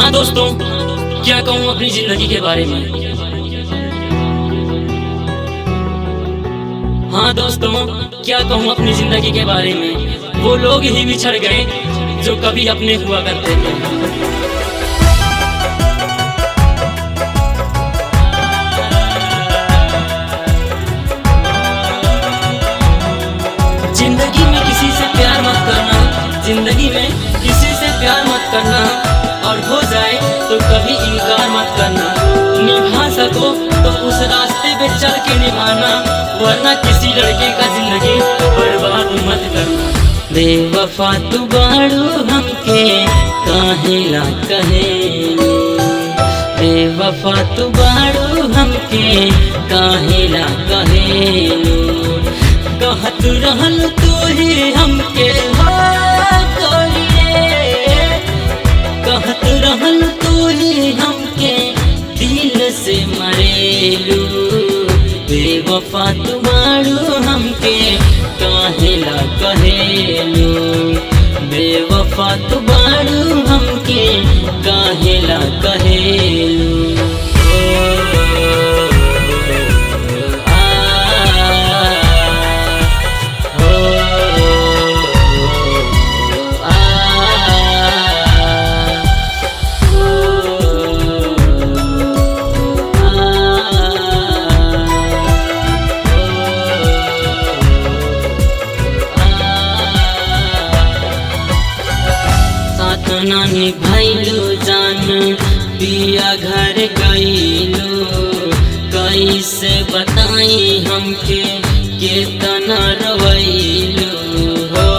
हाँ दोस्तों, क्या कहूँ अपनी जिंदगी के बारे में। हाँ दोस्तों, क्या कहूँ अपनी जिंदगी के बारे में। वो लोग ही बिछड़ गए जो कभी अपने हुआ करते थे। जिंदगी में किसी से प्यार मत करना, जिंदगी में किसी से प्यार मत करना, और हो जाए तो कभी इनकार मत करना। निभा सको तो उस रास्ते पे चल के निभाना, वरना किसी लड़के का जिंदगी बर्बाद मत करना। बेवफा तू बाड़ू हमके काहेला कहेले, बेवफा तू बाड़ू हमके काहेला कहेले। कहत रहल तू ही हमके कहत रहल तू ही हमके दिल से मरेलू। बेवफा तू बाड़ू हमके काहेला कहेलू, बेवफा तू बाड़ू हमके काहेला कहेलू। नानी भैलू जान पिया घर गईलू, कैसे बताई हमके कितना रोइलू हो।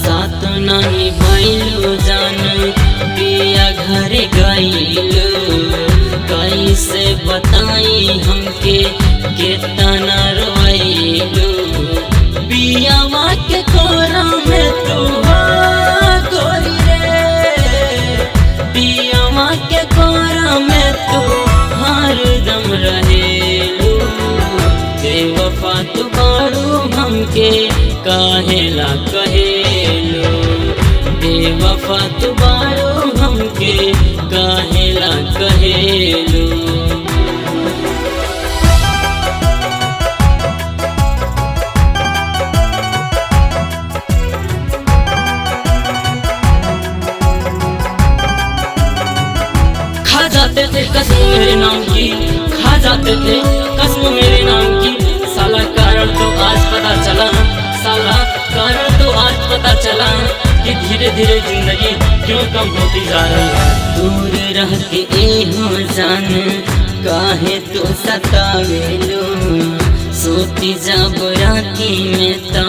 सात नानी भैलू जान पिया घर गईलू, कैसे बताई हमके कितना रोइलू। पियावा के कोरा में तू गोरी रे, पियावा के कोरा में तू हरदम रहेलू। बेवफा तू बाड़ू हमके काहेला कहेलू, बेवफा तू बाड़ू हमके काहेला कहेलू। जाते थे कसम मेरे नाम की, खा जाते थे कसम मेरे नाम की। साला कारण तो आज पता चला, साला कारण तो आज पता चला कि धीरे धीरे जिंदगी क्यों कम होती जा रही है। दूर रह के हो जान काहे तो सतावेलो, सोती जब राती में तो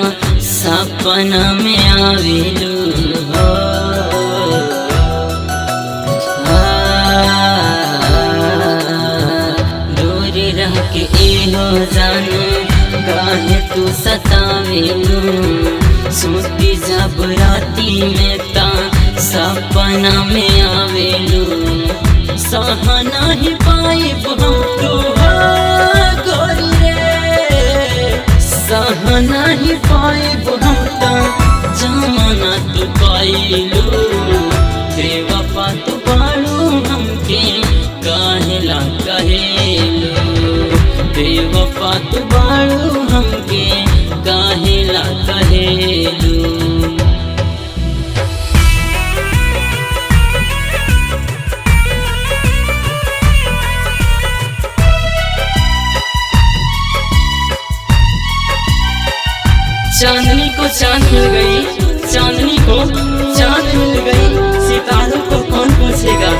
सपना में आवेलो हो। के एहो जान काहे तू सतावेलू, सोती जब राती में ता सपना में आवेलू। सह नहीं पाइब हम तू गोरी रे, सह नहीं पाइब हम ता जमाना तू पाइलू। बेवफा तू बाड़ू हमके काहेला कहेलू, बेवफा तू बाड़ू हमके काहेला कहेलू। चांदनी को चांद मिल गई, चांदनी को चांद मिल गई, सितारों को कौन पूछेगा।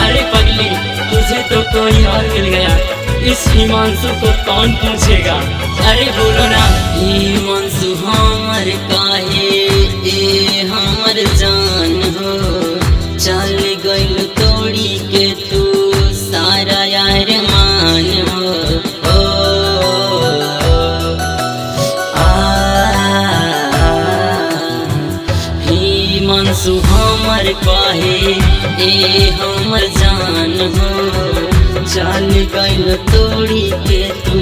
अरे पगली तुझे तो कोई और मिल गया, इस हिमांशु को कौन पूछेगा। अरे बोलो ना। हिमांशु हमर काहे ए हमर जान हो, चल गइल तोड़ी के तू सारा यार मान हो। हिमांशु हमर काहे ए हमर जान हो, चल गइल तोड़ी के तू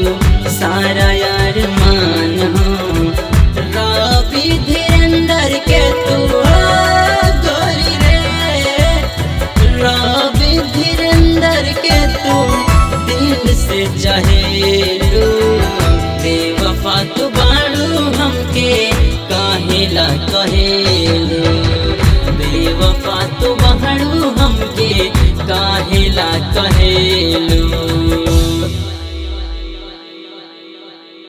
सारा यार मान हो। रवि बाड़ू हमके काहेला कहेलू।